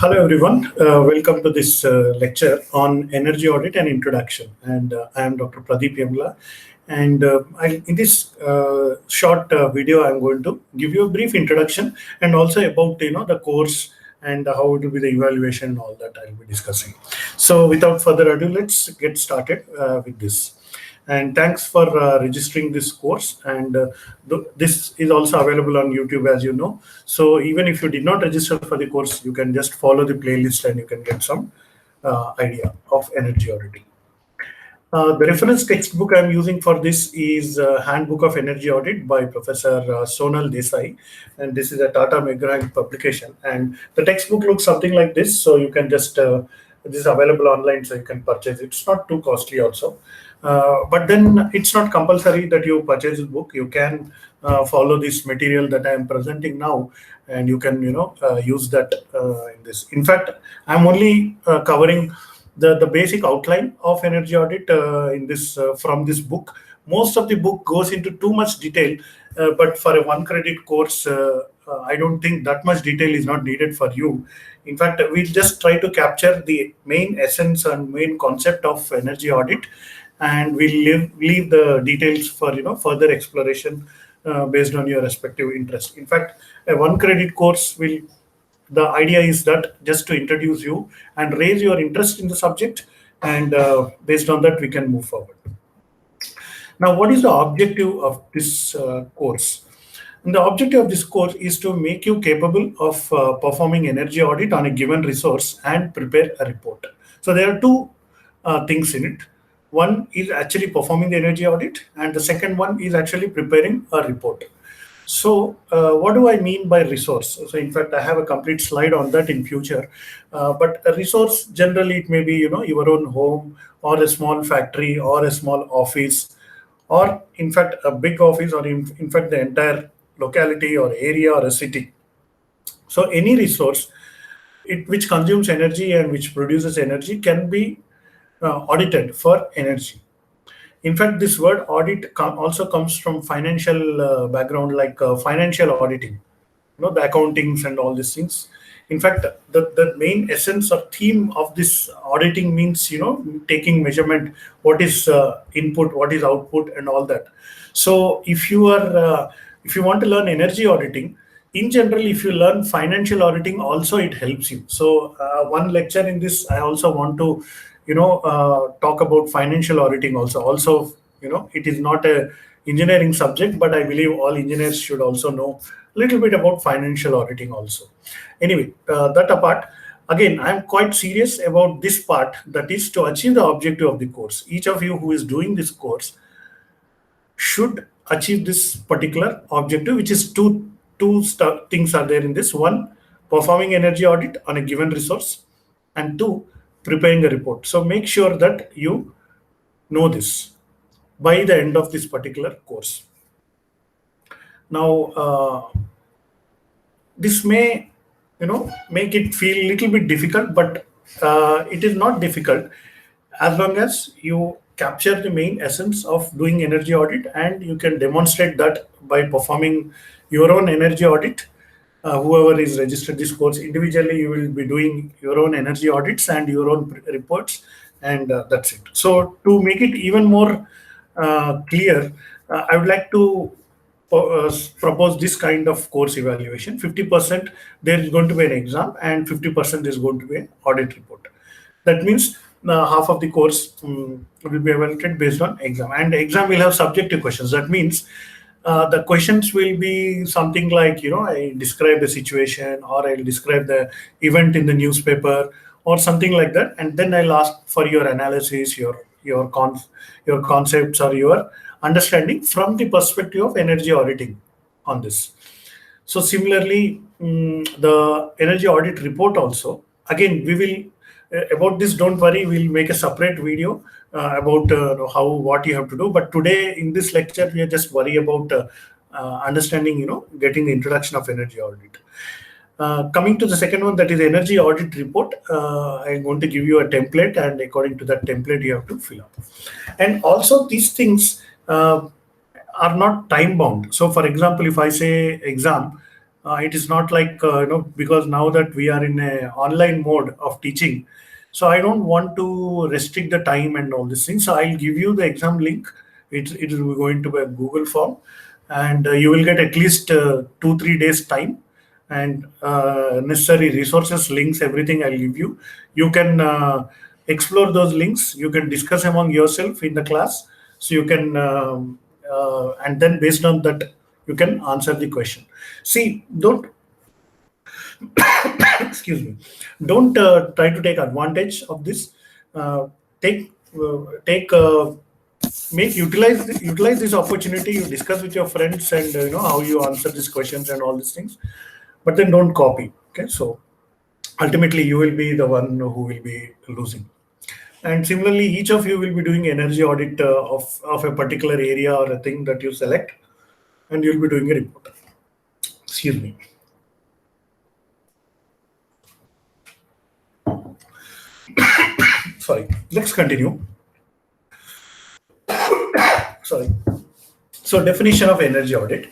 Hello everyone, welcome to this lecture on energy audit and introduction. And I am Dr. Pradeep Yamla. And in this short video, I'm going to give you a brief introduction and also about the course and how it will be the evaluation and all that I'll be discussing. So without further ado, let's get started with this. And thanks for registering this course. And this is also available on YouTube, as you know. So even if you did not register for the course, you can just follow the playlist and you can get some idea of energy auditing. The reference textbook I'm using for this is Handbook of Energy Audit by Professor Sonal Desai, and this is a Tata McGrath publication. And the textbook looks something like this, so you can just this is available online, so you can purchase it. It's not too costly also, but then it's not compulsory that you purchase this book. You can follow this material that I am presenting now, and you can use that in this. In fact, I'm only covering the basic outline of energy audit in this from this book. Most of the book goes into too much detail, but for a one credit course, I don't think that much detail is not needed for you. In fact, we just try to capture the main essence and main concept of energy audit, and we'll leave the details for further exploration based on your respective interest. In fact, a one credit course will the idea is that just to introduce you and raise your interest in the subject, and based on that we can move forward. Now, what is the objective of this course? And the objective of this course is to make you capable of performing energy audit on a given resource and prepare a report. So there are two things in it. One is actually performing the energy audit, and the second one is actually preparing a report. So what do I mean by resource? So in fact, I have a complete slide on that in future. But a resource, generally, it may be your own home or a small factory or a small office, or in fact a big office, or in fact the entire locality or area or a city. So any resource which consumes energy and which produces energy can be audited for energy. In fact, this word audit also comes from financial background, like financial auditing, the accountings and all these things. In fact, the main essence or theme of this auditing means, taking measurement, what is input, what is output, and all that. So if you want to learn energy auditing, in general, if you learn financial auditing, also it helps you. So one lecture in this, I also want to talk about financial auditing also. It is not a engineering subject, but I believe all engineers should also know a little bit about financial auditing also. Anyway, that apart, again, I'm quite serious about this part, that is to achieve the objective of the course. Each of you who is doing this course should achieve this particular objective, which is two things are there in this. One, performing energy audit on a given resource, and two, preparing a report. So make sure that you know this by the end of this particular course. Now, this may make it feel a little bit difficult, but it is not difficult as long as you capture the main essence of doing energy audit, and you can demonstrate that by performing your own energy audit. Whoever is registered this course, individually you will be doing your own energy audits and your own reports, and that's it. So to make it even more clear, I would like to propose this kind of course evaluation. 50% there is going to be an exam, and 50% is going to be an audit report. That means half of the course will be evaluated based on exam, and exam will have subjective questions. That means the questions will be something like, I describe the situation, or I'll describe the event in the newspaper, or something like that, and then I'll ask for your analysis, your concepts, or your understanding from the perspective of energy auditing on this. So similarly, the energy audit report also, again, we will about this, don't worry, we'll make a separate video about what you have to do. But today in this lecture, we are just worry about understanding, getting the introduction of energy audit. Coming to the second one, that is energy audit report, I'm going to give you a template, and according to that template, you have to fill up. And also these things are not time bound. So for example, if I say exam, It is not like because now that we are in a online mode of teaching, so I don't want to restrict the time and all these things. So I'll give you the exam link. It is going to be a Google form, and you will get at least 2 3 days time, and necessary resources, links, everything I'll give you. You can explore those links. You can discuss among yourself in the class. So you can and then based on that you can answer the question. See, don't excuse me, don't try to take advantage of this. Uh, take make utilize this opportunity. You discuss with your friends, and how you answer these questions and all these things, but then don't copy. Okay, so ultimately you will be the one who will be losing. And similarly, each of you will be doing energy audit of a particular area or a thing that you select, and you'll be doing a report. Excuse me. Sorry. Let's continue. Sorry. So, definition of energy audit.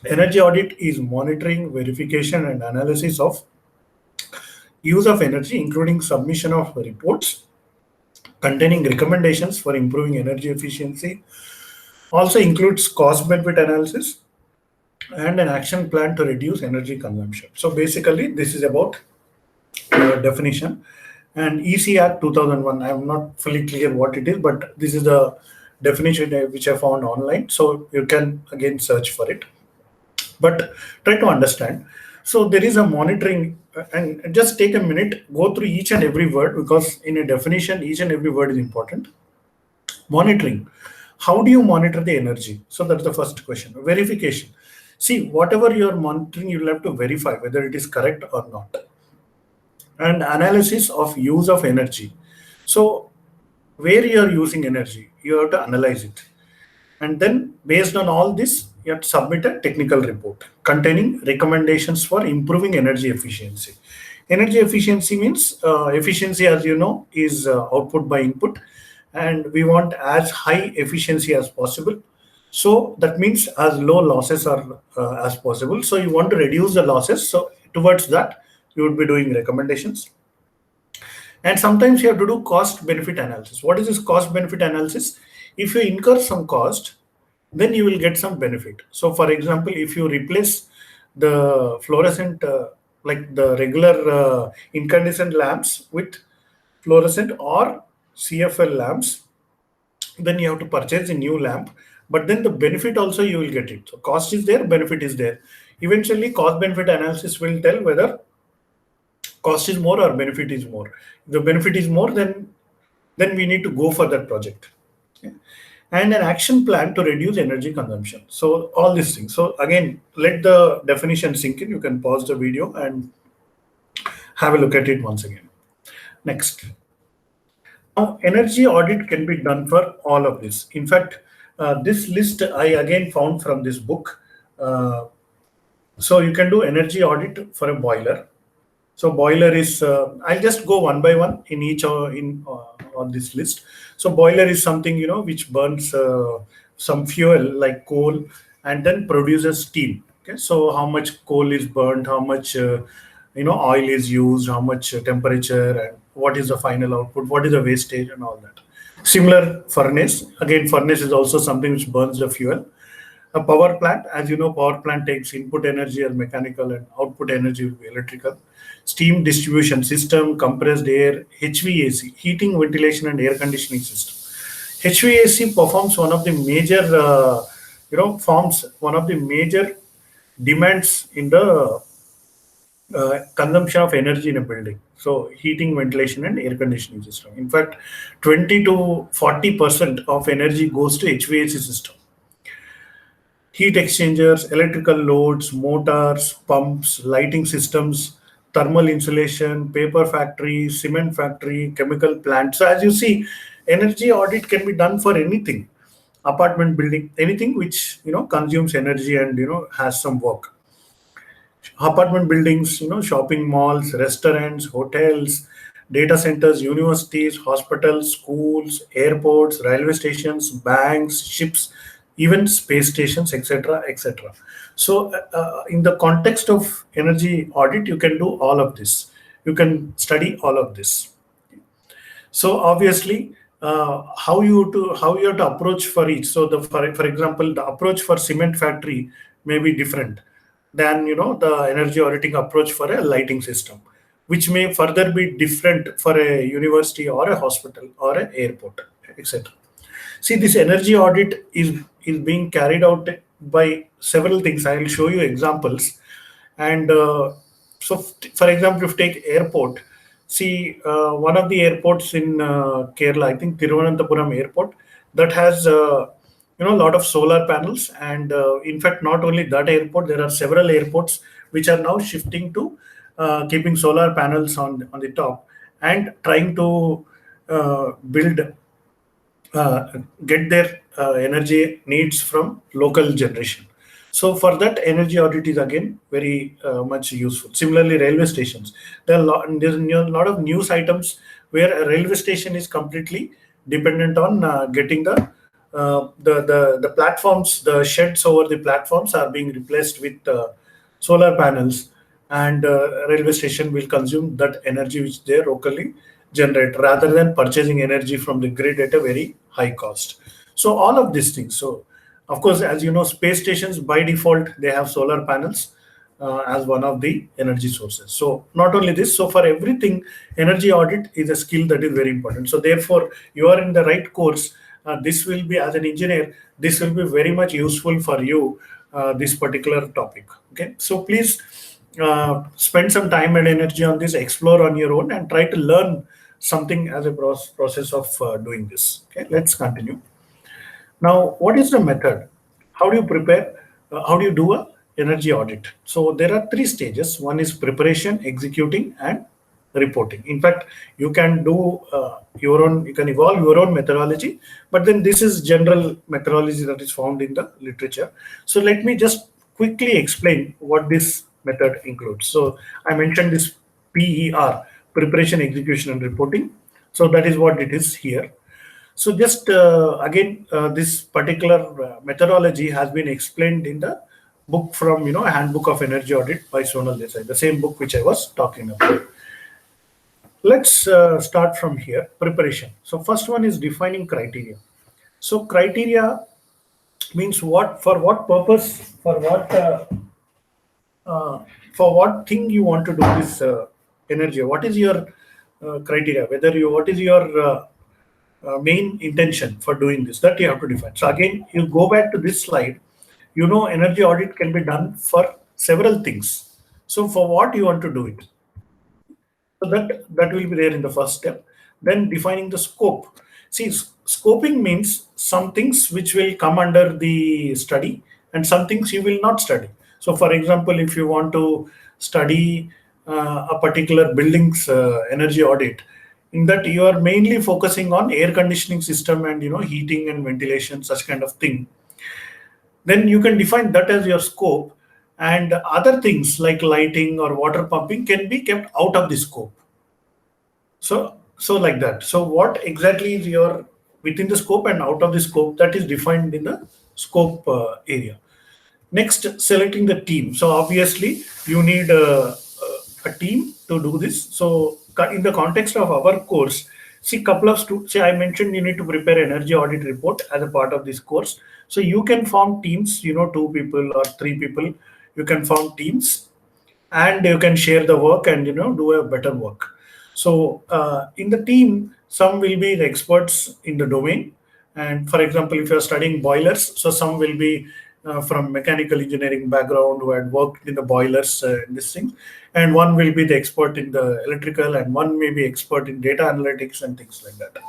Energy audit is monitoring, verification, and analysis of use of energy, including submission of reports containing recommendations for improving energy efficiency. Also includes cost benefit analysis and an action plan to reduce energy consumption. So basically, this is about definition. And EC Act 2001, I'm not fully clear what it is, but this is the definition which I found online. So you can again search for it. But try to understand. So there is a monitoring, and just take a minute, go through each and every word, because in a definition, each and every word is important. Monitoring. How do you monitor the energy? So that's the first question. Verification. See, whatever you're monitoring, you'll have to verify whether it is correct or not. And analysis of use of energy. So where you are using energy, you have to analyze it. And then based on all this, you have to submit a technical report containing recommendations for improving energy efficiency. Energy efficiency means efficiency, as you know, is output by input, and we want as high efficiency as possible. So that means as low losses are as possible. So you want to reduce the losses. So towards that, you would be doing recommendations. And sometimes you have to do cost benefit analysis. What is this cost benefit analysis? If you incur some cost, then you will get some benefit. So, for example, if you replace the fluorescent, like the regular incandescent lamps with fluorescent or CFL lamps, then you have to purchase a new lamp. But then the benefit also you will get it. So, cost is there, benefit is there. Eventually, cost benefit analysis will tell whether cost is more or benefit is more. If the benefit is more, then we need to go for that project. Okay. And an action plan to reduce energy consumption. So all these things. So again, let the definition sink in. You can pause the video and have a look at it once again. Next. Now, energy audit can be done for all of this. In fact, this list I again found from this book. So you can do energy audit for a boiler. So boiler is, I'll just go one by one in each on this list. So boiler is something, which burns some fuel like coal and then produces steam. Okay, so how much coal is burned, how much oil is used, how much temperature, and what is the final output, what is the wastage, and all that. Similar furnace. Again, furnace is also something which burns the fuel. A power plant, as you know, power plant takes input energy as mechanical and output energy will be electrical. Steam distribution system, compressed air, HVAC, heating, ventilation, and air conditioning system. HVAC performs one of the major, forms one of the major demands in the consumption of energy in a building. So heating, ventilation, and air conditioning system. In fact, 20 to 40% of energy goes to HVAC system. Heat exchangers, electrical loads, motors, pumps, lighting systems, thermal insulation, paper factory, cement factory, chemical plant. So as you see, energy audit can be done for anything, apartment building, anything which consumes energy and has some work. Apartment buildings, shopping malls, restaurants, hotels, data centers, universities, hospitals, schools, airports, railway stations, banks, ships, even space stations, etc., etc. So, in the context of energy audit, you can do all of this. You can study all of this. So obviously, how you have to approach for each. So for example, the approach for cement factory may be different than the energy auditing approach for a lighting system, which may further be different for a university or a hospital or an airport, etc. See, this energy audit is being carried out by several things. I will show you examples. And so, for example, if you take airport, see one of the airports in Kerala, I think Thiruvananthapuram Airport, that has a lot of solar panels. And in fact, not only that airport, there are several airports which are now shifting to keeping solar panels on the top and trying to build uh, get their energy needs from local generation. So for that, energy audit is again very much useful. Similarly, railway stations. There's a lot of news items where a railway station is completely dependent on getting the platforms, the sheds over the platforms are being replaced with solar panels, and railway station will consume that energy which they locally generate rather than purchasing energy from the grid at a very high cost. So all of these things. So of course, as you know, space stations by default they have solar panels as one of the energy sources. So not only this, so for everything, energy audit is a skill that is very important. So therefore, you are in the right course. This will be, as an engineer, this will be very much useful for you. This particular topic. Okay, so please spend some time and energy on this, explore on your own, and try to learn something as a process of doing this. Okay, let's continue. Now, what is the method? How do you prepare? How do you do a energy audit? So there are three stages. One is preparation, executing, and reporting. In fact, you can do your own. You can evolve your own methodology, but then this is general methodology that is found in the literature. So let me just quickly explain what this method includes. So I mentioned this PER, preparation, execution, and reporting. So that is what it is here. So just again, this particular methodology has been explained in the book from a Handbook of Energy Audit by Sonal Desai, the same book which I was talking about. Let's start from here. Preparation. So first one is defining criteria. So criteria means what, for what purpose, for what thing you want to do this energy. What is your criteria? What is your main intention for doing this, that you have to define. So again, you go back to this slide. Energy audit can be done for several things. So for what you want to do it, so that will be there in the first step. Then defining the scope. See, scoping means some things which will come under the study and some things you will not study. So for example, if you want to study a particular building's energy audit, in that you are mainly focusing on air conditioning system and heating and ventilation, such kind of thing, then you can define that as your scope, and other things like lighting or water pumping can be kept out of the scope. So like that. So what exactly is your within the scope and out of the scope, that is defined in the scope area. Next, selecting the team. So obviously you need a team to do this. So in the context of our course, see, couple of say I mentioned you need to prepare energy audit report as a part of this course. So you can form teams, 2 people or 3 people. You can form teams and you can share the work and do a better work. So in the team, some will be the experts in the domain. And for example, if you're studying boilers, so some will be from mechanical engineering background who had worked in the boilers, this thing, and one will be the expert in the electrical, and one may be expert in data analytics and things like that.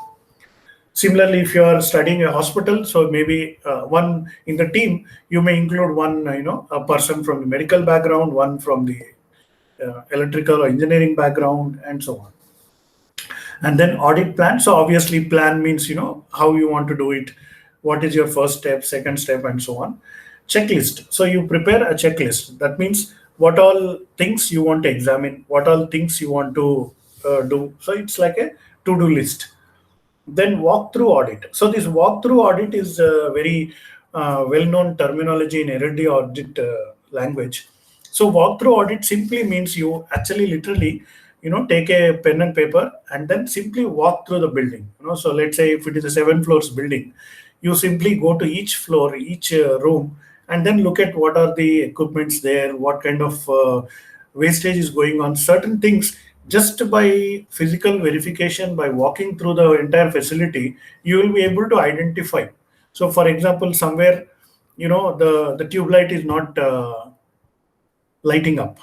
Similarly, if you are studying a hospital, so maybe one in the team, you may include one, a person from the medical background, one from the electrical or engineering background, and so on. And then audit plan. So obviously, plan means how you want to do it, what is your first step, second step, and so on. Checklist. So you prepare a checklist. That means what all things you want to examine, what all things you want to do. So it's like a to-do list. Then walkthrough audit. So this walkthrough audit is very well-known terminology in energy audit language. So walkthrough audit simply means you actually literally, take a pen and paper and then simply walk through the building. So let's say if it is a 7 floors building, you simply go to each floor, each room, and then look at what are the equipments there, what kind of wastage is going on, certain things. Just by physical verification, by walking through the entire facility, you will be able to identify. So for example, somewhere, the tube light is not lighting up.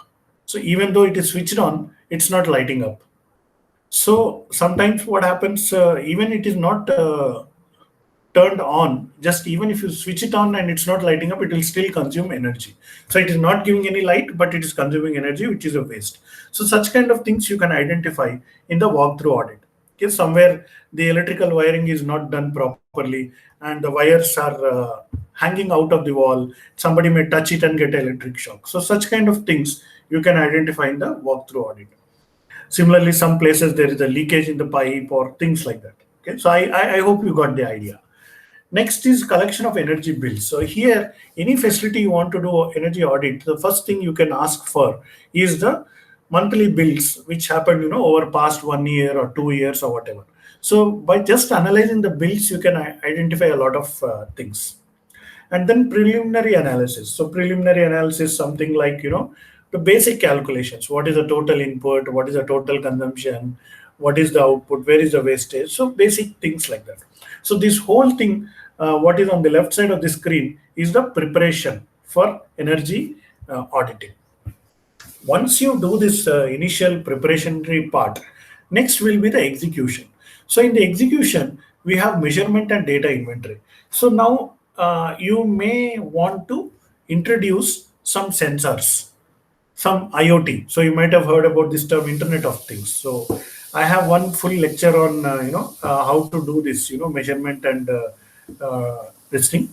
So even though it is switched on, it's not lighting up. So sometimes what happens, even it is not turned on, just even if you switch it on and it's not lighting up, it will still consume energy. So it is not giving any light, but it is consuming energy, which is a waste. So such kind of things you can identify in the walkthrough audit. Okay, somewhere the electrical wiring is not done properly and the wires are hanging out of the wall. Somebody may touch it and get electric shock. So such kind of things you can identify in the walkthrough audit. Similarly, some places there is a leakage in the pipe or things like that. Okay, so I hope you got the idea. Next is collection of energy bills. So here, any facility you want to do energy audit, the first thing you can ask for is the monthly bills which happened, over past 1 year or 2 years or whatever. So by just analyzing the bills, you can identify a lot of things. And then preliminary analysis. So preliminary analysis, something like, the basic calculations. What is the total input? What is the total consumption? What is the output? Where is the wastage? So basic things like that. So this whole thing, what is on the left side of the screen is the preparation for energy auditing. Once you do this initial preparatory part, next will be the execution. So in the execution, we have measurement and data inventory. So now you may want to introduce some sensors, some IoT. So you might have heard about this term Internet of Things. So I have one full lecture on how to do this, measurement and this thing,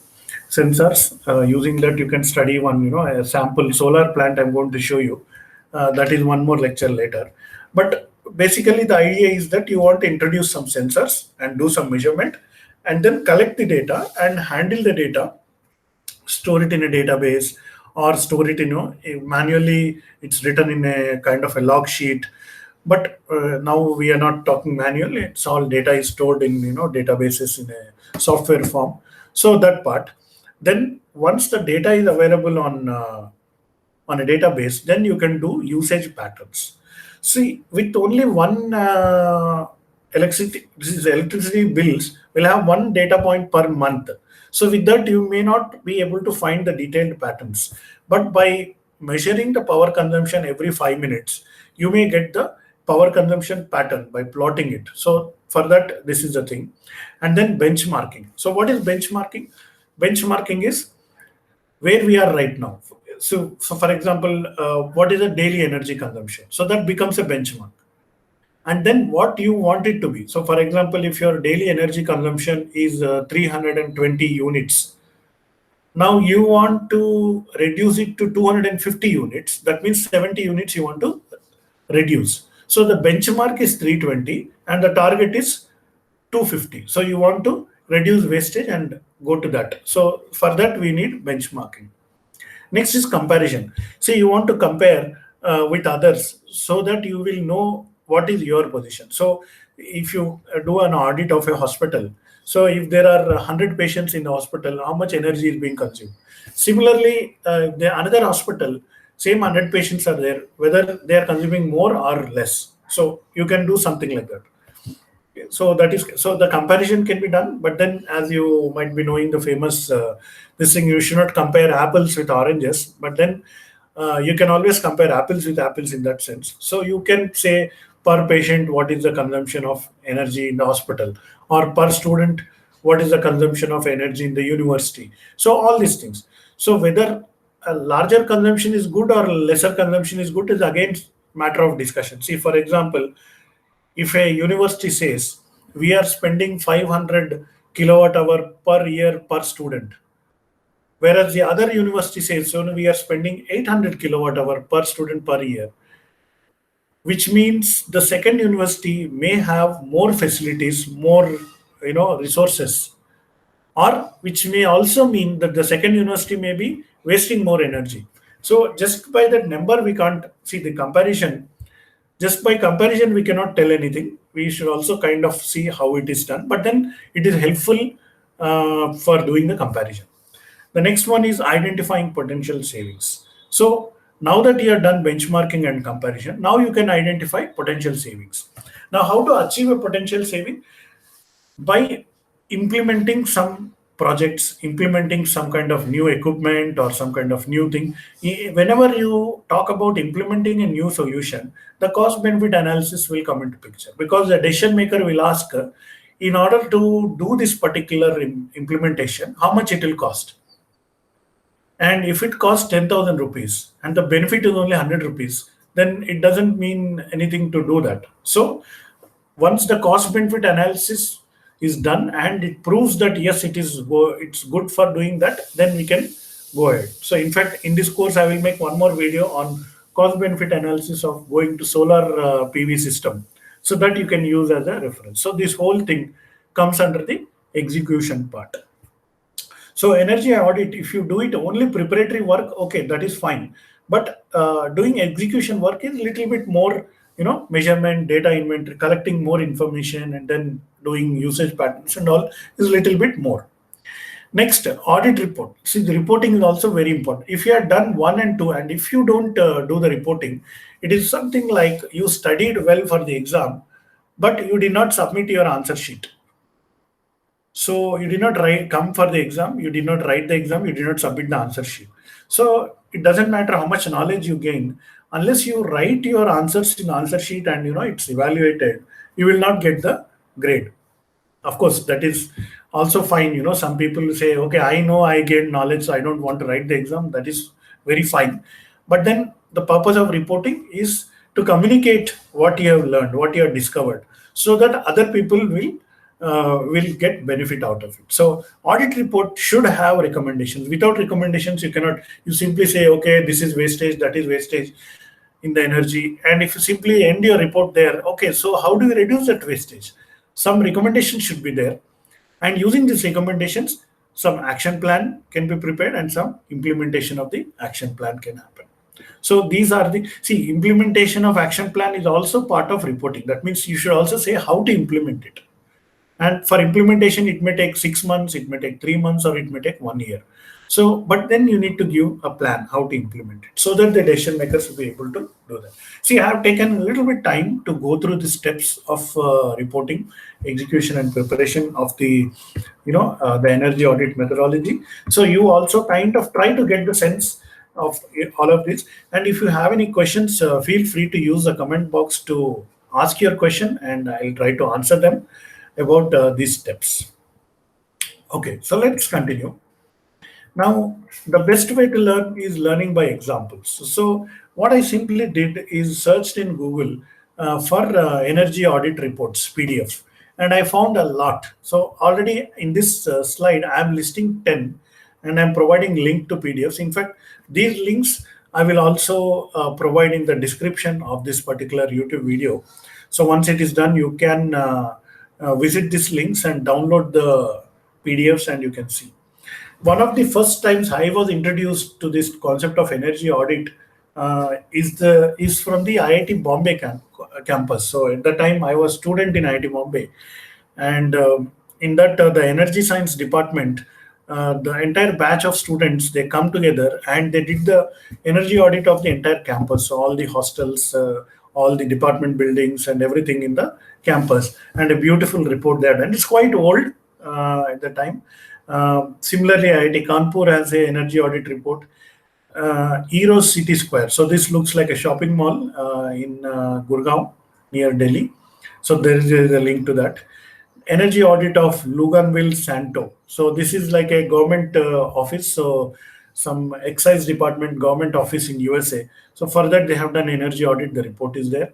sensors. Using that, you can study one, a sample solar plant. I'm going to show you. That is one more lecture later. But basically, the idea is that you want to introduce some sensors and do some measurement, and then collect the data and handle the data, store it in a database, or store it, manually. It's written in a kind of a log sheet. But now we are not talking manually. It's all data is stored in, databases in a software form. So that part. Then once the data is available on a database, then you can do usage patterns. See, with only one electricity bills will have one data point per month. So with that, you may not be able to find the detailed patterns. But by measuring the power consumption every 5 minutes, you may get the power consumption pattern by plotting it. So for that, this is the thing. And then benchmarking. So what is benchmarking? Benchmarking is where we are right now. So for example, what is the daily energy consumption? So that becomes a benchmark. And then what you want it to be. So for example, if your daily energy consumption is 320 units, now you want to reduce it to 250 units. That means 70 units you want to reduce. So the benchmark is 320 and the target is 250. So you want to reduce wastage and go to that. So for that, we need benchmarking. Next is comparison. See, you want to compare with others so that you will know what is your position. So if you do an audit of a hospital, so if there are 100 patients in the hospital, how much energy is being consumed? Similarly, another hospital, same 100 patients are there, whether they are consuming more or less. So you can do something like that. So that is, so the comparison can be done, but then as you might be knowing the famous this thing, you should not compare apples with oranges, but then you can always compare apples with apples in that sense. So you can say per patient what is the consumption of energy in the hospital, or per student what is the consumption of energy in the university. So all these things. So whether a larger consumption is good or lesser consumption is good is again matter of discussion. See, for example, if a university says we are spending 500 kilowatt hour per year per student, whereas the other university says so we are spending 800 kilowatt hour per student per year, which means the second university may have more facilities, more resources, or which may also mean that the second university may be wasting more energy. So just by that number, we can't see the comparison. Just by comparison, we cannot tell anything. We should also kind of see how it is done, but then it is helpful for doing the comparison. The next one is identifying potential savings. So now that you have done benchmarking and comparison, now you can identify potential savings. Now, how to achieve a potential saving? By implementing some projects, implementing some kind of new equipment or some kind of new thing. Whenever you talk about implementing a new solution, the cost benefit analysis will come into picture, because the decision maker will ask, in order to do this particular implementation, how much it will cost. And if it costs 10,000 rupees and the benefit is only 100 rupees, then it doesn't mean anything to do that. So once the cost benefit analysis is done and it proves that yes, it's good for doing that, then we can go ahead. So in fact, in this course, I will make one more video on cost benefit analysis of going to solar PV system, so that you can use as a reference. So this whole thing comes under the execution part. So energy audit, if you do it only preparatory work, okay, that is fine. But doing execution work is a little bit more, measurement, data inventory, collecting more information, and then doing usage patterns and all is a little bit more. Next, audit report. See, the reporting is also very important. If you have done 1 and 2, and if you don't do the reporting, it is something like you studied well for the exam, but you did not submit your answer sheet. So you did not come for the exam, you did not write the exam, you did not submit the answer sheet. So it doesn't matter how much knowledge you gain, unless you write your answers in answer sheet and it's evaluated, you will not get the grade. Of course, that is also fine. Some people say, okay, I know I gained knowledge, so I don't want to write the exam. That is very fine. But then the purpose of reporting is to communicate what you have learned, what you have discovered, so that other people will get benefit out of it. So audit report should have recommendations. Without recommendations, you cannot. You simply say, okay, this is wastage, that is wastage in the energy, and if you simply end your report there, okay, so how do we reduce that wastage? Some recommendations should be there, and using these recommendations, some action plan can be prepared and some implementation of the action plan can happen. So these are the implementation of action plan is also part of reporting. That means you should also say how to implement it. And for implementation, it may take 6 months, it may take 3 months, or it may take 1 year. So, but then you need to give a plan how to implement it, so that the decision makers will be able to do that. See, I have taken a little bit time to go through the steps of reporting, execution, and preparation of the energy audit methodology. So you also kind of try to get the sense of all of this. And if you have any questions, feel free to use the comment box to ask your question, and I'll try to answer them about these steps. Okay, so let's continue. Now, the best way to learn is learning by examples. So what I simply did is searched in Google for energy audit reports, PDF, and I found a lot. So already in this slide, I'm listing 10, and I'm providing link to PDFs. In fact, these links I will also provide in the description of this particular YouTube video. So once it is done, you can visit these links and download the PDFs, and you can see. One of the first times I was introduced to this concept of energy audit is from the IIT Bombay campus. So at the time I was student in IIT Bombay, and in that the energy science department, the entire batch of students, they come together and they did the energy audit of the entire campus. So all the hostels, all the department buildings, and everything in the campus, and a beautiful report there. And it's quite old at the time. Similarly, IIT Kanpur has a energy audit report. Eros City Square. So this looks like a shopping mall in Gurgaon near Delhi. So there is a link to that. Energy audit of Luganville Santo. So this is like a government office. So some excise department government office in USA. So for that they have done energy audit. The report is there.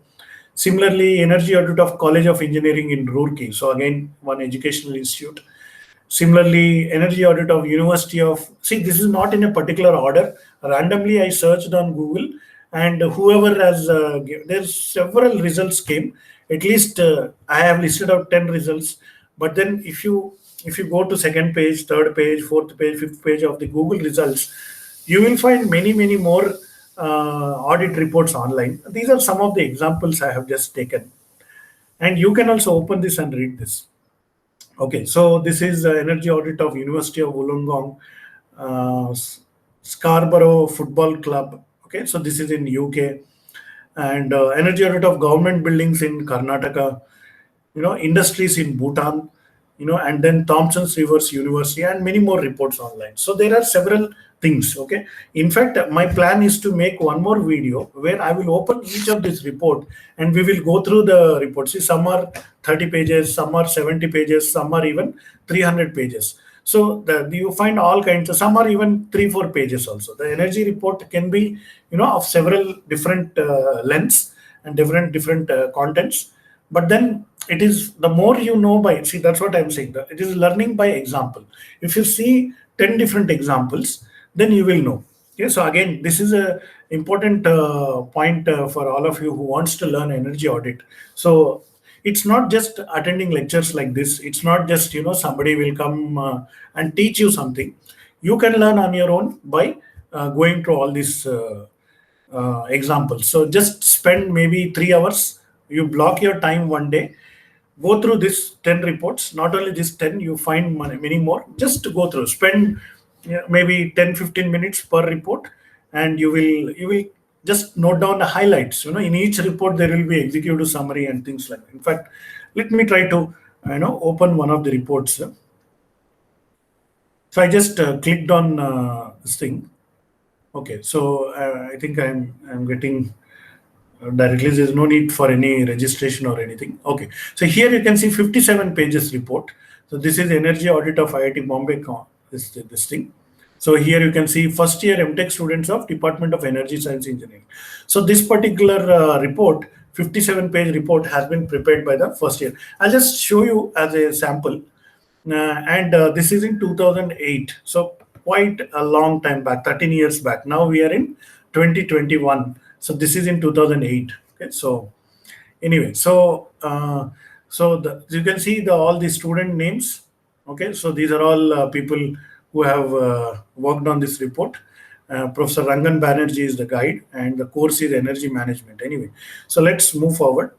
Similarly, energy audit of College of Engineering in Roorkee. So again, one educational institute. Similarly, energy audit of University of, this is not in a particular order. Randomly, I searched on Google, and whoever has, there's several results came. At least I have listed out 10 results. But then if you if you go to second page, third page, fourth page, fifth page of the Google results, you will find many more audit reports online. These are some of the examples I have just taken, and you can also open this and read this. Okay, so this is the energy audit of University of Wollongong, Scarborough Football Club. Okay, so this is in UK, and energy audit of government buildings in Karnataka, industries in Bhutan, and then Thompson's Rivers University, and many more reports online. So there are several things. Okay. In fact, my plan is to make one more video where I will open each of this report and we will go through the reports. See, some are 30 pages, some are 70 pages, some are even 300 pages. So you find all kinds of, some are even 3-4 pages also. The energy report can be, of several different lengths and different contents. But then it is the more you know by, see, that's what I'm saying. It is learning by example. If you see 10 different examples, then you will know. Okay, so again, this is a important point for all of you who wants to learn energy audit. So it's not just attending lectures like this. It's not just, somebody will come and teach you something. You can learn on your own by going through all these examples. So just spend maybe 3 hours. You block your time one day, go through this 10 reports. Not only this 10, you find many more. Just to go through, spend maybe 10-15 minutes per report, and you will just note down the highlights. In each report there will be executive summary and things like that. In fact, let me try to open one of the reports. So I just clicked on this thing. Okay, so I think I'm getting directly. There's no need for any registration or anything. Okay, so here you can see 57 pages report. So this is energy audit of IIT Bombay. This thing. So here you can see first year MTech students of Department of Energy Science Engineering. So this particular report, 57-page report, has been prepared by the first year. I'll just show you as a sample. And this is in 2008. So quite a long time back, 13 years back. Now we are in 2021. So this is in 2008. Okay, so anyway, so you can see all the student names. Okay, so these are all people who have worked on this report. Professor Rangan Banerjee is the guide, and the course is energy management. Anyway, so let's move forward.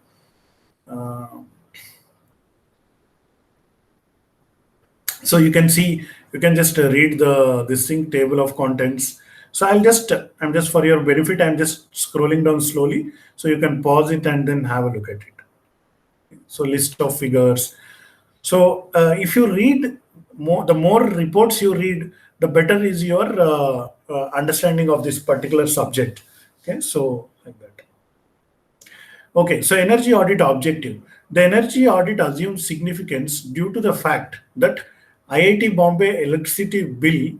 So you can see, you can just read this thing, table of contents. So I'm just for your benefit, I'm just scrolling down slowly, so you can pause it and then have a look at it. So list of figures. So if you read more, the more reports you read, the better is your understanding of this particular subject. Okay, so like that. Okay, so energy audit objective. The energy audit assumes significance due to the fact that IIT Bombay electricity bill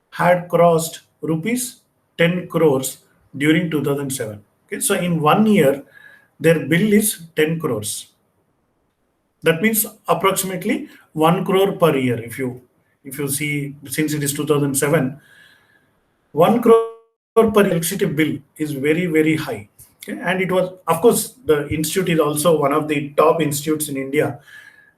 had crossed rupees 10 crores during 2007. Okay, so in 1 year, their bill is 10 crores. That means approximately 1 crore per year. If you see, since it is 2007, 1 crore per electricity bill is very high. Okay? And it was, of course, the institute is also one of the top institutes in India,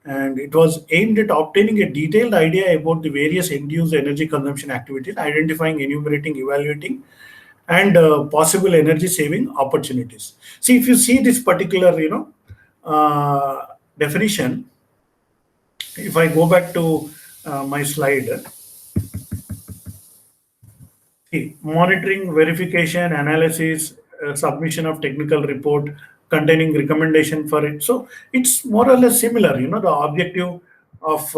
and it was aimed at obtaining a detailed idea about the various end-use energy consumption activities, identifying, enumerating, evaluating, and possible energy saving opportunities. See, if you see this particular, definition, if I go back to my slide, see, monitoring, verification, analysis, submission of technical report containing recommendation for it. So it's more or less similar. The objective of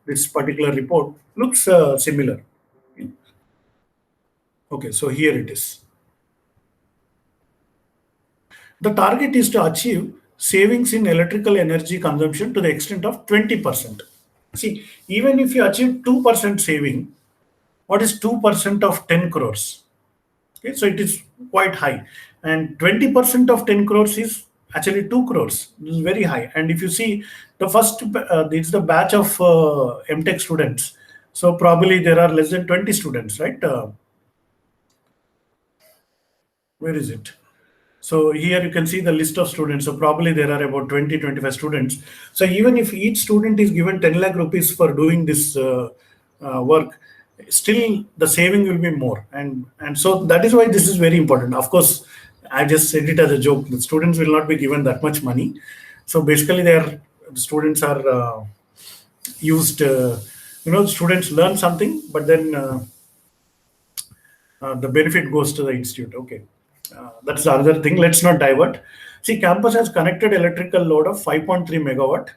this particular report looks similar. Okay, so here it is. The target is to achieve savings in electrical energy consumption to the extent of 20%. See, even if you achieve 2% saving, what is 2% of 10 crores? Okay, so it is quite high. And 20% of 10 crores is actually 2 crores. This is very high. And if you see the first, this is the batch of MTech students. So probably there are less than 20 students, right? Where is it? So here you can see the list of students. So probably there are about 20, 25 students. So even if each student is given 10 lakh rupees for doing this work, still the saving will be more. And so that is why this is very important. Of course, I just said it as a joke. The students will not be given that much money. So basically, the students are used. Students learn something, but then the benefit goes to the institute. Okay, that's the other thing. Let's not divert. See, campus has connected electrical load of 5.3 megawatt,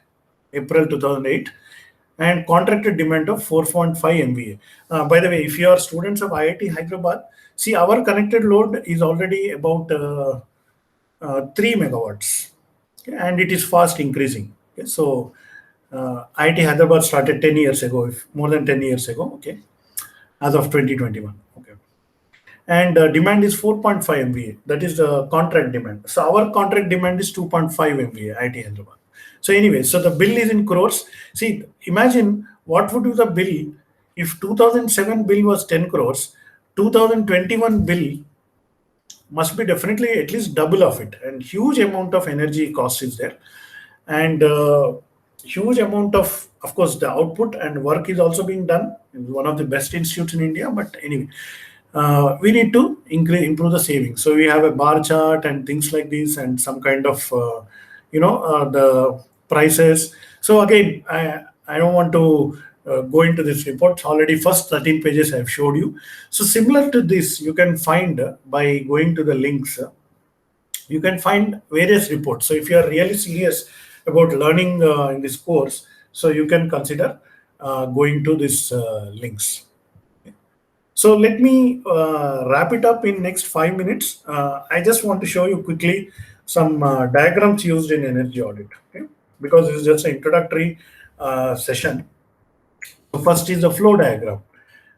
April 2008, and contracted demand of 4.5 MVA. By the way, if you are students of IIT Hyderabad, see, our connected load is already about 3 megawatts, okay, and it is fast increasing. Okay, so IIT Hyderabad started 10 years ago, if more than 10 years ago, okay, as of 2021. Okay, and demand is 4.5 MVA. That is the contract demand. So our contract demand is 2.5 MVA, IIT Hyderabad. So anyway, so the bill is in crores. See, imagine what would be the bill if 2007 bill was 10 crores, 2021 bill must be definitely at least double of it, and huge amount of energy cost is there, and huge amount of course, the output and work is also being done in one of the best institutes in India. But anyway, we need to improve the savings. So we have a bar chart and things like this, and some kind of the prices. So again, I don't want to go into this report. Already first 13 pages I've showed you. So similar to this, you can find by going to the links. You can find various reports. So if you are really serious about learning in this course, so you can consider going to these links. So let me wrap it up in next 5 minutes. I just want to show you quickly some diagrams used in energy audit, okay? Because this is just an introductory session. So first is the flow diagram.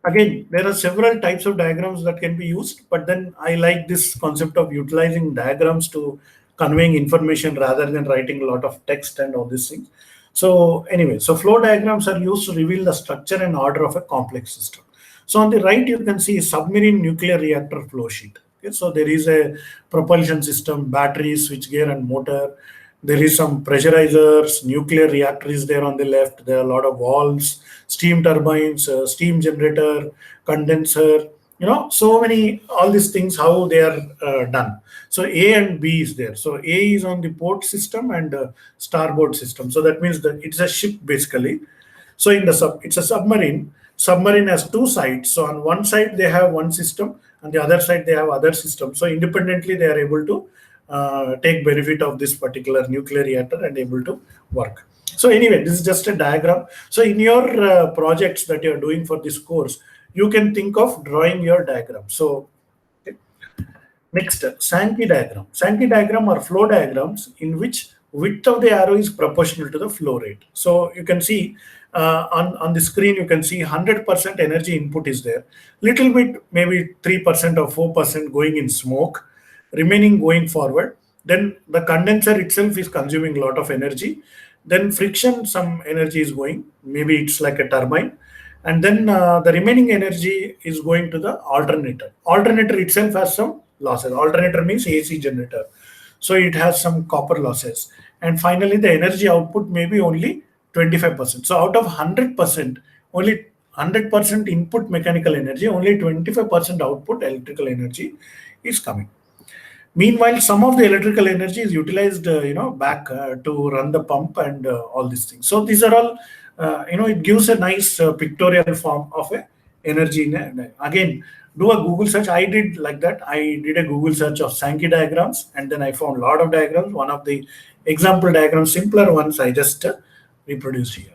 Again, there are several types of diagrams that can be used, but then I like this concept of utilizing diagrams to conveying information rather than writing a lot of text and all these things. So anyway, so flow diagrams are used to reveal the structure and order of a complex system. So on the right, you can see submarine nuclear reactor flow sheet. Okay, so there is a propulsion system, battery, switchgear, and motor. There is some pressurizers, nuclear reactor is there on the left. There are a lot of valves, steam turbines, steam generator, condenser. So many, all these things, how they are done. So A and B is there. So A is on the port system and starboard system. So that means that it's a ship basically. So in the it's a submarine. Submarine has two sides. So on one side they have one system, and the other side they have other system. So independently they are able to take benefit of this particular nuclear reactor and able to work. So anyway, this is just a diagram. So in your projects that you are doing for this course, you can think of drawing your diagram. So okay. Next, Sankey diagram. Sankey diagram are flow diagrams in which width of the arrow is proportional to the flow rate. So you can see on the screen, you can see 100% energy input is there. Little bit, maybe 3% or 4% going in smoke, remaining going forward. Then the condenser itself is consuming a lot of energy. Then friction, some energy is going. Maybe it's like a turbine. And then the remaining energy is going to the alternator. Alternator itself has some losses. Alternator means AC generator. So it has some copper losses. And finally, the energy output may be only 25%. So out of 100%, only 100% input mechanical energy, only 25% output electrical energy is coming. Meanwhile, some of the electrical energy is utilized, back to run the pump and all these things. So these are all, it gives a nice pictorial form of a energy. Again, do a Google search. I did like that. I did a Google search of Sankey diagrams, and then I found a lot of diagrams. One of the example diagrams, simpler ones, I just reproduced here.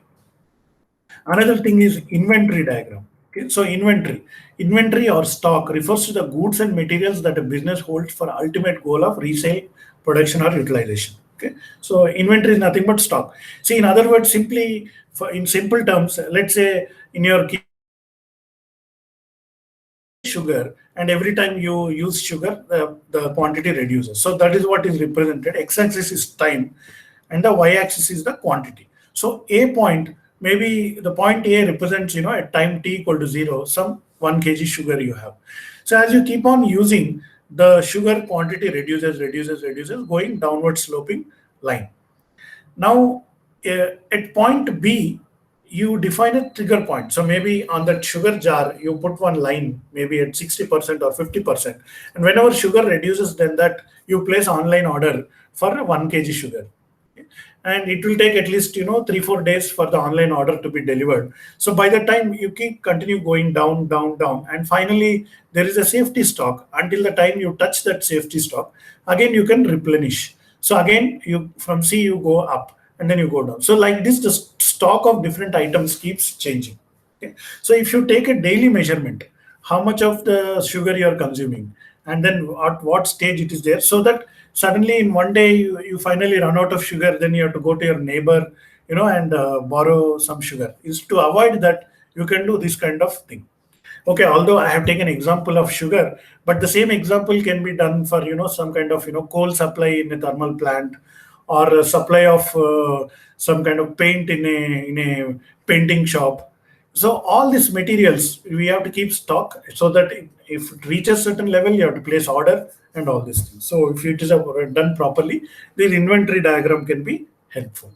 Another thing is inventory diagram. Okay, so inventory or stock refers to the goods and materials that a business holds for ultimate goal of resale, production, or utilization. Okay, so inventory is nothing but stock. See, in other words, simply in simple terms, let's say in your sugar, and every time you use sugar, the quantity reduces. So that is what is represented. X-axis is time, and the y-axis is the quantity. So a point, maybe the point A represents, at time t equal to 0, some 1 kg sugar you have. So as you keep on using, the sugar quantity reduces, going downward sloping line. Now, at point B, you define a trigger point. So maybe on that sugar jar, you put one line, maybe at 60% or 50%. And whenever sugar reduces, then that you place online order for a 1 kg sugar. Okay. And it will take at least 3-4 days for the online order to be delivered. So by the time you continue going down, down, down, and finally there is a safety stock. Until the time you touch that safety stock, again you can replenish. So again, you from C you go up and then you go down. So like this, the stock of different items keeps changing. Okay? So if you take a daily measurement, how much of the sugar you are consuming, and then at what stage it is there, so that suddenly in one day you finally run out of sugar, then you have to go to your neighbor, and borrow some sugar. Is to avoid that, you can do this kind of thing. Okay, although I have taken example of sugar, but the same example can be done for some kind of coal supply in a thermal plant, or a supply of some kind of paint in a painting shop. So all these materials we have to keep stock, so that if it reaches certain level, you have to place order and all these things. So if it is done properly, this inventory diagram can be helpful.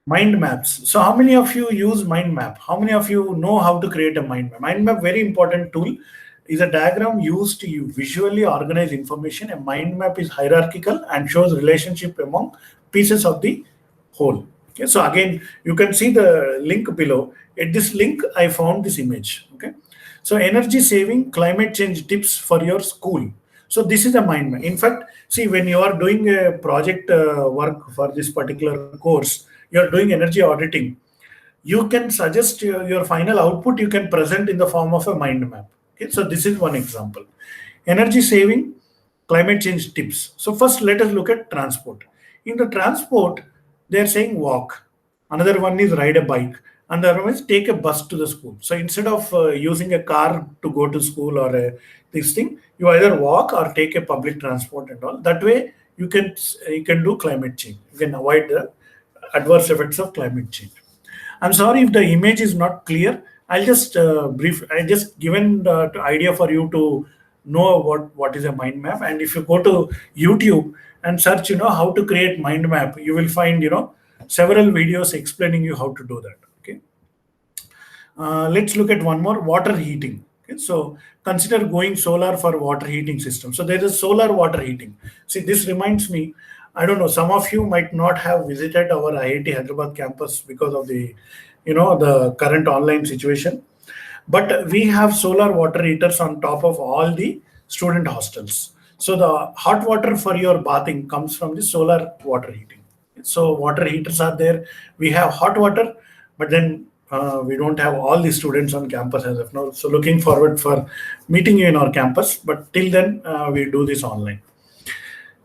Mind maps. So how many of you use mind map? How many of you know how to create a mind map? Mind map, very important tool, is a diagram used to you visually organize information. A mind map is hierarchical and shows relationship among pieces of the whole. Okay, so again, you can see the link below. At this link, I found this image. Okay, so energy saving climate change tips for your school. So this is a mind map. In fact, see, when you are doing a project work for this particular course, you are doing energy auditing, you can suggest your final output, you can present in the form of a mind map. Okay, so this is one example. Energy saving, climate change tips. So first, let us look at transport. In the transport, they are saying walk. Another one is ride a bike. And the other one is take a bus to the school. So instead of using a car to go to school or this thing, you either walk or take a public transport and all. That way, you can do climate change. You can avoid the adverse effects of climate change. I'm sorry if the image is not clear. I'll just I just given the idea for you to know what is a mind map. And if you go to YouTube and search, how to create mind map, you will find, several videos explaining you how to do that. Okay. Let's look at one more, water heating. Okay, so consider going solar for water heating system. So there is solar water heating. See, this reminds me, I don't know, some of you might not have visited our IIT Hyderabad campus because of the, the current online situation. But we have solar water heaters on top of all the student hostels. So the hot water for your bathing comes from the solar water heating. So water heaters are there. We have hot water, but then we don't have all the students on campus as of now. So looking forward for meeting you in our campus. But till then, we do this online.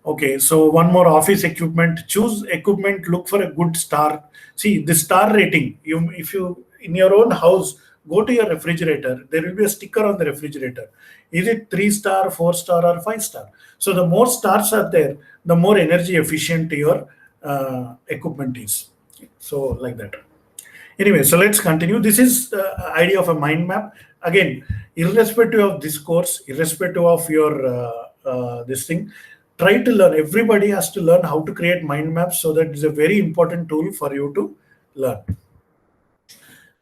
Okay, so one more, office equipment. Choose equipment, look for a good star. See, the star rating. If you in your own house, go to your refrigerator, there will be a sticker on the refrigerator. Is it 3-star, 4-star, or 5-star? So the more stars are there, the more energy efficient your equipment is. So like that. Anyway, so let's continue. This is the idea of a mind map. Again, irrespective of this course, irrespective of your this thing, try to learn. Everybody has to learn how to create mind maps, so that is a very important tool for you to learn.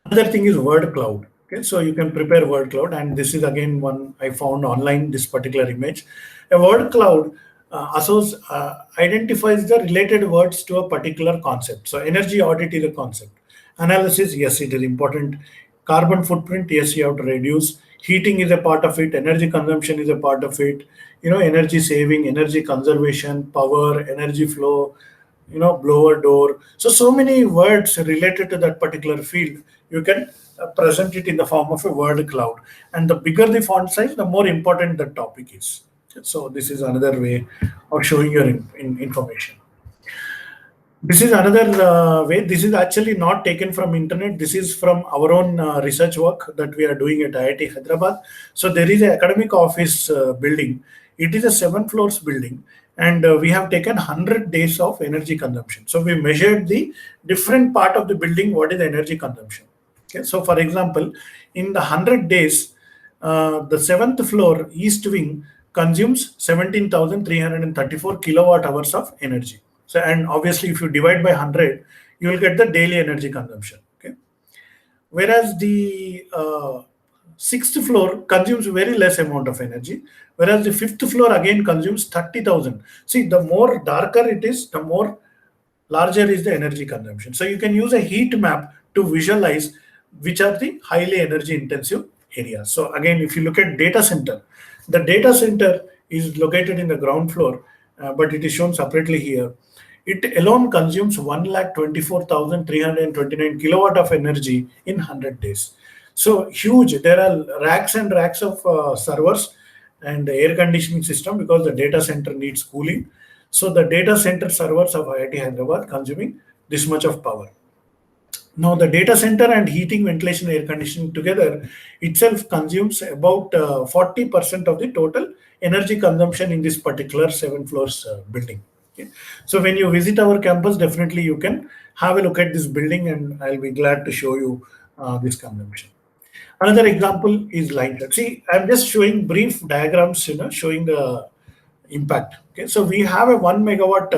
Another thing is word cloud. Okay, so you can prepare word cloud, and this is again one I found online. This particular image, a word cloud identifies the related words to a particular concept. So energy audit is a concept. Analysis, yes, it is important. Carbon footprint, yes, you have to reduce. Heating is a part of it. Energy consumption is a part of it. Energy saving, energy conservation, power, energy flow, blower door. So many words related to that particular field, you can present it in the form of a word cloud. And the bigger the font size, the more important the topic is. So this is another way of showing your information. This is another way. This is actually not taken from internet. This is from our own research work that we are doing at IIT Hyderabad. So there is an academic office building. It is a 7 floors building, and we have taken 100 days of energy consumption. So we measured the different part of the building, what is the energy consumption. Okay, so for example, in the 100 days, the seventh floor east wing consumes 17,334 kilowatt hours of energy. So, and obviously, if you divide by 100, you will get the daily energy consumption. Okay. Whereas the sixth floor consumes very less amount of energy, whereas the fifth floor again consumes 30,000. See, the more darker it is, the more larger is the energy consumption. So you can use a heat map to visualize which are the highly energy intensive areas. So again, if you look at data center, the data center is located in the ground floor, but it is shown separately here. It alone consumes 1,24,329 kilowatt of energy in 100 days. So huge. There are racks and racks of servers and air conditioning system because the data center needs cooling. So the data center servers of IIT Hyderabad consuming this much of power. Now the data center and heating, ventilation, air conditioning together itself consumes about 40% of the total energy consumption in this particular 7 floors building. Okay. So when you visit our campus, definitely you can have a look at this building, and I'll be glad to show you this consumption. Another example is line chart. See, I'm just showing brief diagrams, showing the impact. Okay, so we have a 1 megawatt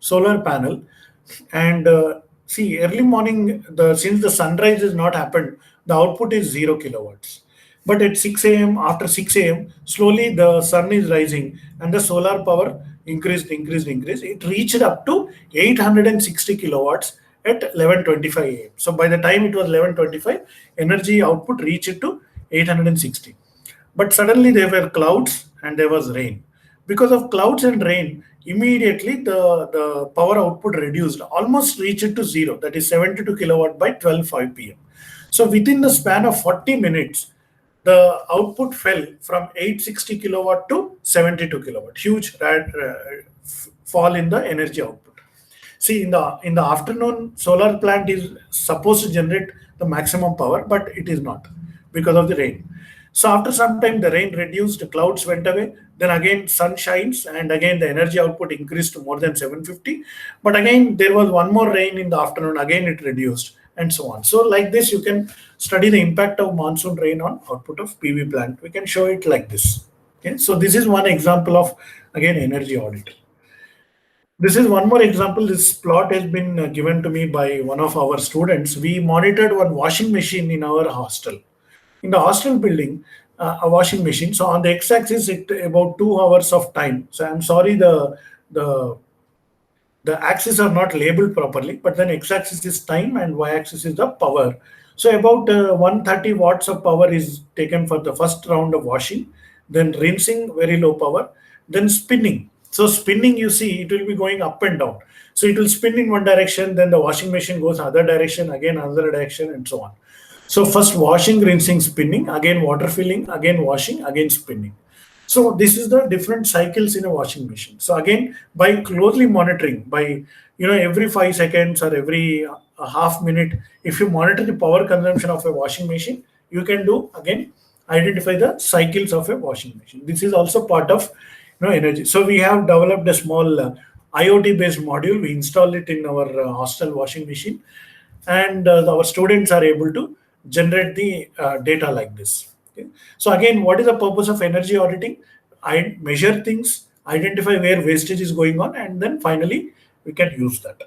solar panel, and see, early morning, since the sunrise is not happened, the output is 0 kilowatts. But at 6 a.m., after 6 a.m., slowly the sun is rising and the solar power increased. It reached up to 860 kilowatts at 11:25 a.m. So by the time it was 11:25, energy output reached to 860. But suddenly there were clouds and there was rain. Because of clouds and rain, immediately the power output reduced, almost reached to zero, that is 72 kilowatt by 12:05 p.m. So within the span of 40 minutes, the output fell from 860 kilowatt to 72 kilowatt. Huge fall in the energy output. See, in the afternoon, solar plant is supposed to generate the maximum power, but it is not because of the rain. So after some time, the rain reduced, the clouds went away. Then again, sun shines, and again the energy output increased to more than 750. But again, there was one more rain in the afternoon. Again, it reduced, and so on. So like this, you can study the impact of monsoon rain on output of PV plant. We can show it like this. Okay, so this is one example of again energy audit. This is one more example. This plot has been given to me by one of our students. We monitored one washing machine in our hostel. In the hostel building, a washing machine. So on the x-axis, it about 2 hours of time. So I'm sorry, the the axes are not labeled properly, but then x-axis is time and y-axis is the power. So about 130 watts of power is taken for the first round of washing, then rinsing, very low power, then spinning. So spinning, you see, it will be going up and down. So it will spin in one direction, then the washing machine goes other direction, again another direction, and so on. So first washing, rinsing, spinning, again water filling, again washing, again spinning. So this is the different cycles in a washing machine. So again, by closely monitoring, by every 5 seconds or every half minute, if you monitor the power consumption of a washing machine, you can do again identify the cycles of a washing machine. This is also part of energy. So we have developed a small IoT based module. We install it in our hostel washing machine, and our students are able to generate the data like this. Okay. So again, what is the purpose of energy auditing? I measure things, identify where wastage is going on, and then finally we can use that.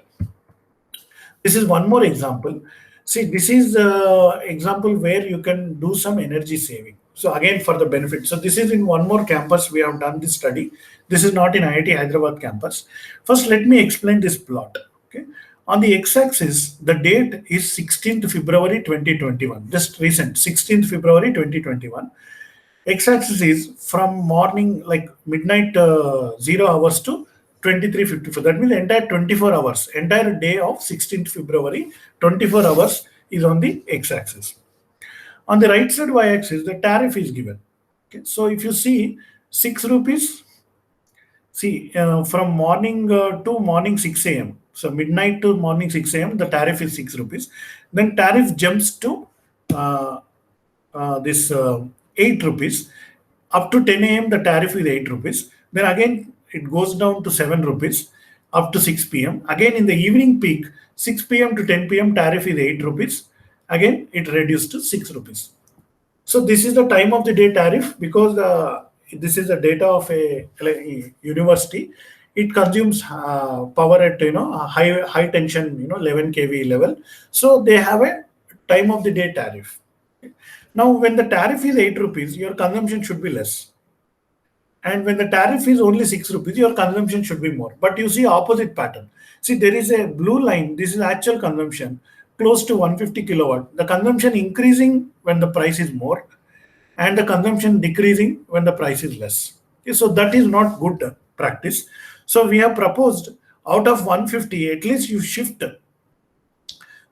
This is one more example. See, this is the example where you can do some energy saving. So again, for the benefit. So this is in one more campus we have done this study. This is not in IIT Hyderabad campus. First, let me explain this plot. Okay. On the x-axis, the date is 16th February 2021, just recent, 16th February 2021. X-axis is from morning, like midnight 0 hours to 23:54. That means entire 24 hours, entire day of 16th February, 24 hours is on the x-axis. On the right side y-axis, the tariff is given. Okay. So if you see 6 rupees, see from morning to morning 6 a.m. So midnight to morning 6 a.m. the tariff is 6 rupees. Then tariff jumps to this 8 rupees. Up to 10 a.m. the tariff is 8 rupees. Then again it goes down to 7 rupees up to 6 p.m. Again in the evening peak, 6 p.m. to 10 p.m. tariff is 8 rupees. Again it reduced to 6 rupees. So this is the time of the day tariff because this is the data of a university. It consumes power at a high tension 11 kV level. So they have a time of the day tariff. Now when the tariff is 8 rupees, your consumption should be less. And when the tariff is only 6 rupees, your consumption should be more. But you see opposite pattern. See, there is a blue line. This is actual consumption close to 150 kilowatt. The consumption increasing when the price is more and the consumption decreasing when the price is less. Okay, so that is not good practice. So we have proposed out of 150, at least you shift.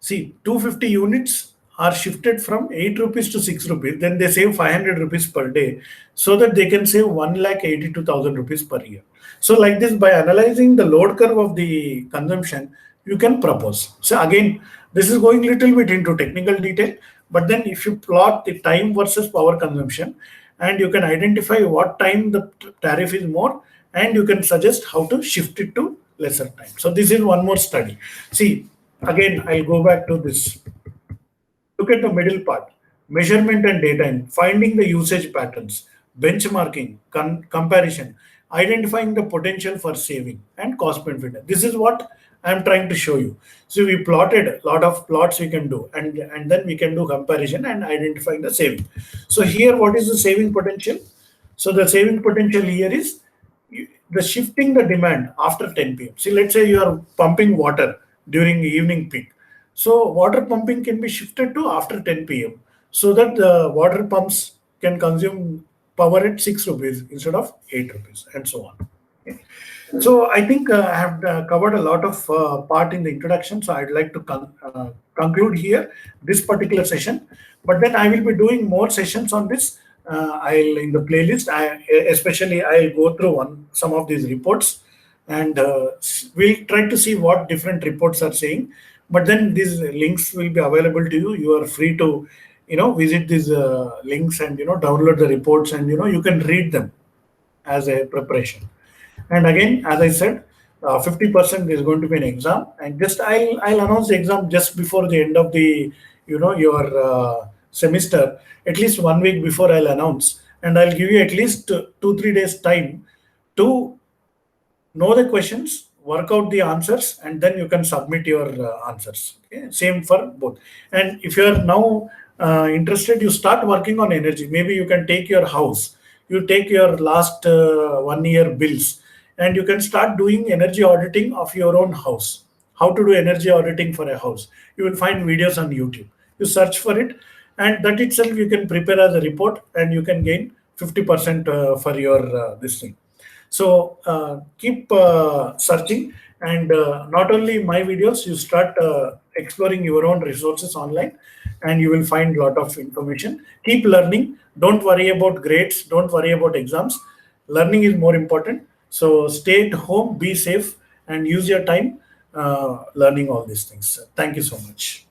See, 250 units are shifted from 8 rupees to 6 rupees, then they save 500 rupees per day so that they can save 1,82,000 rupees per year. So, like this, by analyzing the load curve of the consumption, you can propose. So, again, this is going little bit into technical detail, but then if you plot the time versus power consumption and you can identify what time the tariff is more and you can suggest how to shift it to lesser time. So, this is one more study. See, again, I'll go back to this. Look at the middle part, measurement and data, finding the usage patterns, benchmarking, comparison, identifying the potential for saving and cost benefit. This is what I'm trying to show you. So we plotted a lot of plots we can do and then we can do comparison and identifying the saving. So here, what is the saving potential? So the saving potential here is the shifting the demand after 10 p.m. See, let's say you are pumping water during evening peak. So water pumping can be shifted to after 10 p.m. so that the water pumps can consume power at 6 rupees instead of 8 rupees and so on. Okay. So I think I have covered a lot of part in the introduction. So I'd like to conclude here this particular session. But then I will be doing more sessions on this. I'll in the playlist. Especially I'll go through some of these reports, and we'll try to see what different reports are saying. But then these links will be available to you. You are free to visit these links and download the reports and you can read them as a preparation. And again, as I said, 50% is going to be an exam, and just I'll announce the exam just before the end of the your semester, at least 1 week before I'll announce, and I'll give you at least 2-3 days time to know the questions, work out the answers, and then you can submit your answers. Okay? Same for both. And if you are now interested, you start working on energy. Maybe you can take your house, you take your last 1 year bills, and you can start doing energy auditing of your own house. How to do energy auditing for a house? You will find videos on YouTube. You search for it, and that itself you can prepare as a report, and you can gain 50% for your this thing. So keep searching, and not only my videos, you start exploring your own resources online, and you will find a lot of information. Keep learning. Don't worry about grades. Don't worry about exams. Learning is more important. So stay at home, be safe, and use your time learning all these things. Thank you so much.